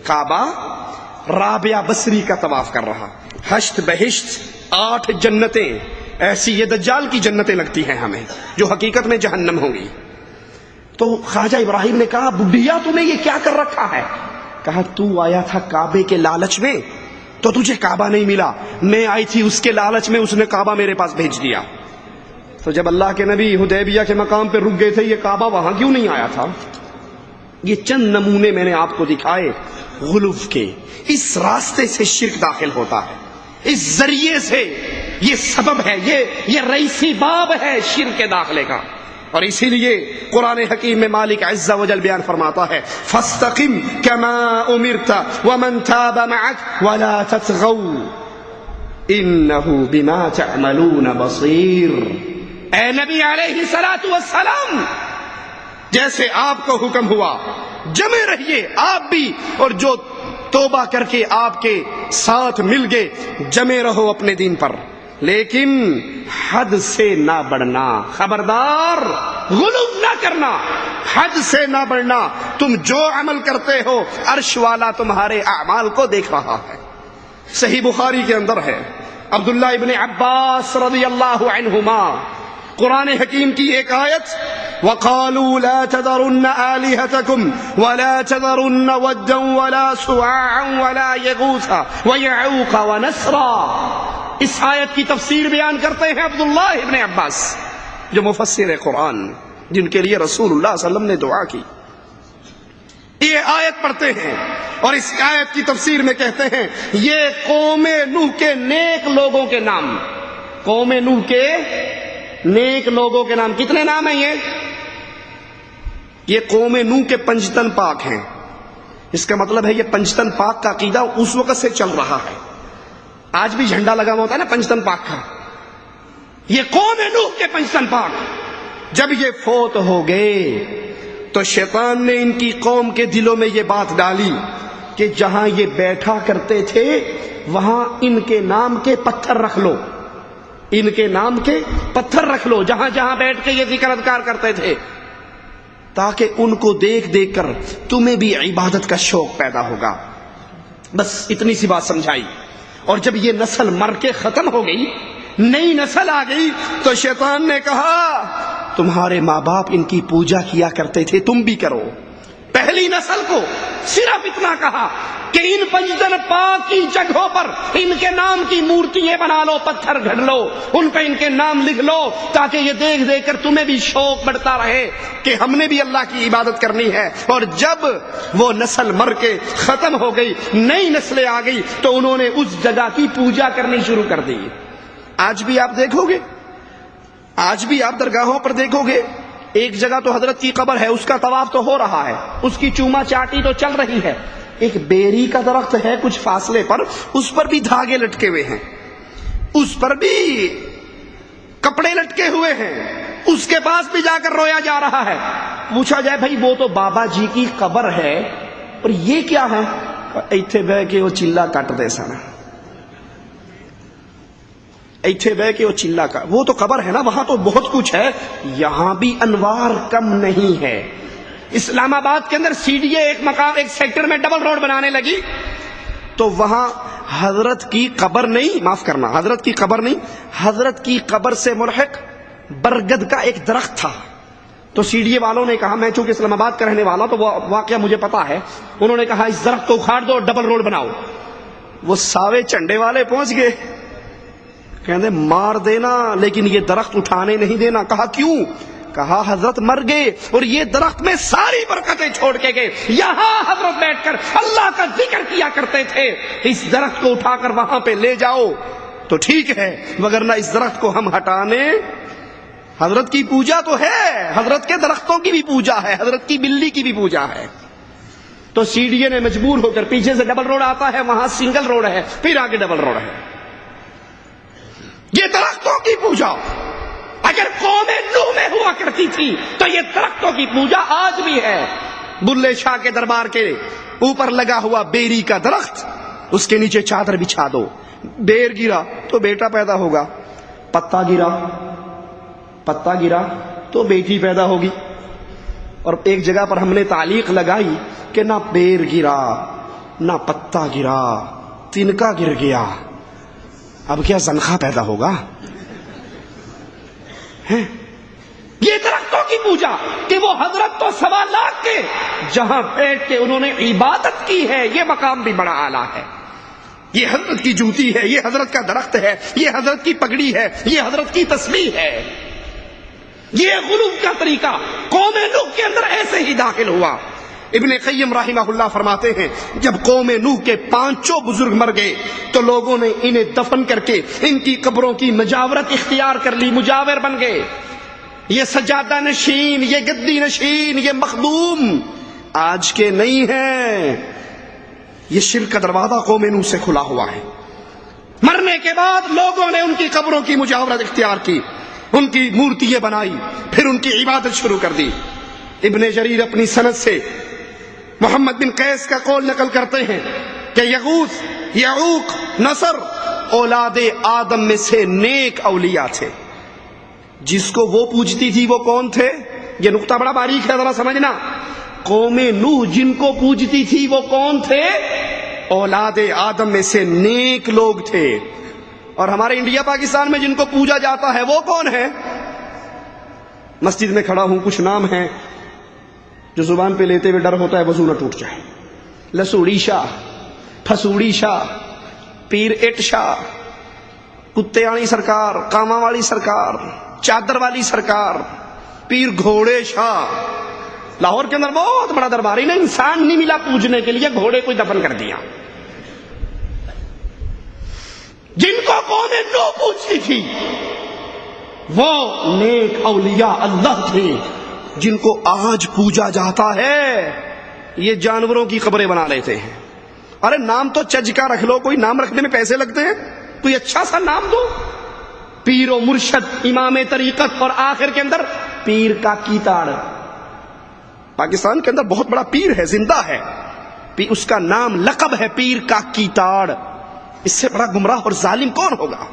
کعبہ رابعہ بصری کا طواف کر رہا. ہشت بہشت 8 جنتیں ایسی یہ دجال کی جنتیں لگتی ہیں ہمیں جو حقیقت میں جہنم ہوں گی. تو خواجہ ابراہیم نے کہا بڈھیا تو نے یہ کیا کر رکھا ہے؟ کہا تو آیا تھا کعبے کے لالچ میں تو تجھے کعبہ نہیں ملا، میں آئی تھی اس کے لالچ میں، اس نے کعبہ میرے پاس بھیج دیا. تو جب اللہ کے نبی حدیبیہ کے مقام پہ رک گئے تھے یہ کعبہ وہاں کیوں نہیں آیا تھا؟ یہ چند نمونے میں نے آپ کو دکھائے غلو کے. اس راستے سے شرک داخل ہوتا ہے، اس ذریعے سے یہ سبب ہے، یہ رئیسی باب ہے شرک کے داخلے کا. اور اسی لیے قرآن حکیم میں مالک عز و جل بیان فرماتا ہے فاستقم کما امرت ومن تاب معك ولا تطغوا انه بما تعملون بصیر. اے نبی علیہ الصلوۃ والسلام، جیسے آپ کو حکم ہوا جمے رہیے آپ بھی، اور جو توبہ کر کے آپ کے ساتھ مل گئے جمے رہو اپنے دین پر، لیکن حد سے نہ بڑھنا. خبردار غلو نہ کرنا، حد سے نہ بڑھنا. تم جو عمل کرتے ہو عرش والا تمہارے اعمال کو دیکھ رہا ہے. صحیح بخاری کے اندر ہے عبداللہ ابن عباس رضی اللہ عنہما قرآن حکیم کی ایک آیت وَقَالُوا لَا تَذَرُنَّ آلِهَتَكُمْ وَلَا تَذَرُنَّ وَدًّا وَلَا سُوَاعًا وَلَا يَغُوثَ وَيَعُوقَ وَنَسْرًا. اس آیت کی تفسیر بیان کرتے ہیں عبداللہ ابن عباس جو مفسر قرآن، جن کے لیے رسول اللہ صلی اللہ علیہ وسلم نے دعا کی. یہ آیت پڑھتے ہیں اور اس آیت کی تفسیر میں کہتے ہیں یہ قوم نوح کے نیک لوگوں کے نام. قوم نوح کے نیک لوگوں کے نام. کتنے نام ہیں یہ قوم نوح کے پنجتن پاک ہیں. اس کا مطلب ہے یہ پنجتن پاک کا عقیدہ اس وقت سے چل رہا ہے. آج بھی جھنڈا لگا ہوا ہوتا ہے نا پنجتن پاک کا. یہ قوم نوح کے پنجتن پاک جب یہ فوت ہو گئے تو شیطان نے ان کی قوم کے دلوں میں یہ بات ڈالی کہ جہاں یہ بیٹھا کرتے تھے وہاں ان کے نام کے پتھر رکھ لو. ان کے نام کے پتھر رکھ لو جہاں جہاں بیٹھ کے یہ ذکر اذکار کرتے تھے، تاکہ ان کو دیکھ دیکھ کر تمہیں بھی عبادت کا شوق پیدا ہوگا. بس اتنی سی بات سمجھائی. اور جب یہ نسل مر کے ختم ہو گئی، نئی نسل آ گئی، تو شیطان نے کہا تمہارے ماں باپ ان کی پوجا کیا کرتے تھے تم بھی کرو. پہلی نسل کو صرف اتنا کہا کہ ان پنجتن پاک کی جگہوں پر ان کے نام کی مورتیاں بنا لو، پتھر گھڑ لو، ان پہ ان کے نام لکھ لو، تاکہ یہ دیکھ دیکھ کر تمہیں بھی شوق بڑھتا رہے کہ ہم نے بھی اللہ کی عبادت کرنی ہے. اور جب وہ نسل مر کے ختم ہو گئی، نئی نسلیں آ گئی، تو انہوں نے اس جگہ کی پوجا کرنی شروع کر دی. آج بھی آپ دیکھو گے، آج بھی آپ درگاہوں پر دیکھو گے، ایک جگہ تو حضرت کی قبر ہے، اس کا طواف تو ہو رہا ہے، اس کی چوما چاٹی تو چل رہی ہے. ایک بیری کا درخت ہے کچھ فاصلے پر، اس پر بھی دھاگے لٹکے ہوئے ہیں، اس پر بھی کپڑے لٹکے ہوئے ہیں، اس کے پاس بھی جا کر رویا جا رہا ہے. پوچھا جائے بھائی وہ تو بابا جی کی قبر ہے اور یہ کیا ہے؟ ایتھے بہ کے وہ چلا کٹ دے سن، ایتھے بہ کے وہ چلا کا، وہ تو قبر ہے نا، وہاں تو بہت کچھ ہے. یہاں بھی انوار کم نہیں ہے. اسلام آباد کے اندر سی ڈی اے ایک سیکٹر میں ڈبل روڈ بنانے لگی، تو وہاں حضرت کی قبر نہیں، معاف کرنا، حضرت کی قبر نہیں، حضرت کی قبر سے ملحق برگد کا ایک درخت تھا. تو سی ڈی اے والوں نے کہا، میں چونکہ اسلام آباد کا رہنے والا تو وہ واقعہ مجھے پتا ہے، انہوں نے کہا اس درخت کو اکھاڑ دو، ڈبل روڈ بناؤ. وہ ساوے چنڈے والے پہنچ گئے، کہتے مار دینا لیکن یہ درخت اٹھانے نہیں دینا. کہا کیوں؟ کہا حضرت مر گئے اور یہ درخت میں ساری برکتیں چھوڑ کے گئے، یہاں حضرت بیٹھ کر اللہ کا ذکر کیا کرتے تھے، اس درخت کو اٹھا کر وہاں پہ لے جاؤ تو ٹھیک ہے، وگرنہ اس درخت کو ہم ہٹانے. حضرت کی پوجا تو ہے، حضرت کے درختوں کی بھی پوجا ہے، حضرت کی بلی کی بھی پوجا ہے. تو سی ڈی اے نے مجبور ہو کر، پیچھے سے ڈبل روڈ آتا ہے، وہاں سنگل روڈ ہے، پھر آگے ڈبل روڈ ہے. یہ درختوں کی پوجا اگر قوم نوح میں ہوا کرتی تھی تو یہ درختوں کی پوجا آج بھی ہے. بلے شاہ کے دربار کے اوپر لگا ہوا بیری کا درخت، اس کے نیچے چادر بچھا دو، بیر گرا تو بیٹا پیدا ہوگا، پتا گرا تو بیٹی پیدا ہوگی. اور ایک جگہ پر ہم نے تعلیق لگائی کہ نہ بیر گرا نہ پتا گرا، تنکا گر گیا، اب کیا زنخہ پیدا ہوگا؟ یہ درختوں کی پوجا کہ وہ حضرت تو 1.25 لاکھ کے جہاں بیٹھ کے انہوں نے عبادت کی ہے، یہ مقام بھی بڑا اعلیٰ ہے. یہ حضرت کی جوتی ہے، یہ حضرت کا درخت ہے، یہ حضرت کی پگڑی ہے، یہ حضرت کی تسبیح ہے. یہ غلو کا طریقہ قوم نوح کے اندر ایسے ہی داخل ہوا. ابن قیم رحمہ اللہ فرماتے ہیں جب قوم نوح کے 5 بزرگ مر گئے تو لوگوں نے انہیں دفن کر کے ان کی قبروں کی مجاورت اختیار کر لی، مجاور بن گئے. یہ سجادہ نشین، یہ گدی نشین، یہ مخدوم آج کے نہیں ہیں. یہ شرک کا دروازہ قوم نوح سے کھلا ہوا ہے. مرنے کے بعد لوگوں نے ان کی قبروں کی مجاورت اختیار کی، ان کی مورتیاں بنائی، پھر ان کی عبادت شروع کر دی. ابن جریر اپنی سند سے محمد بن قیس کا قول نقل کرتے ہیں کہ یغوث، یعوق، نصر اولاد آدم میں سے نیک اولیاء تھے. جس کو وہ پوجتی تھی وہ کون تھے؟ یہ نقطہ بڑا باریک ہے، ذرا سمجھنا. قوم نوح جن کو پوجتی تھی وہ کون تھے؟ اولاد آدم میں سے نیک لوگ تھے. اور ہمارے انڈیا پاکستان میں جن کو پوجا جاتا ہے وہ کون ہے؟ مسجد میں کھڑا ہوں، کچھ نام ہیں جو زبان پہ لیتے ہوئے ڈر ہوتا ہے وضو نہ ٹوٹ جائے. لسوڑی شاہ، پھسوڑی شاہ، پیر اٹ شاہ، کتے والی سرکار، کاما والی سرکار، چادر والی سرکار، پیر گھوڑے شاہ. لاہور کے اندر بہت بڑا دربار، انہیں انسان نہیں ملا پوجنے کے لیے، گھوڑے کو دفن کر دیا. جن کو قوم نوح پوجتی تھی وہ نیک اولیاء اللہ تھے. جن کو آج پوجا جاتا ہے یہ جانوروں کی قبریں بنا لیتے ہیں. ارے نام تو چج کا رکھ لو، کوئی نام رکھنے میں پیسے لگتے ہیں؟ کوئی اچھا سا نام دو. پیر و مرشد، امام طریقت، اور آخر کے اندر پیر کا کیتاڑ. پاکستان کے اندر بہت بڑا پیر ہے، زندہ ہے، اس کا نام لقب ہے پیر کا کیتاڑ. اس سے بڑا گمراہ اور ظالم کون ہوگا؟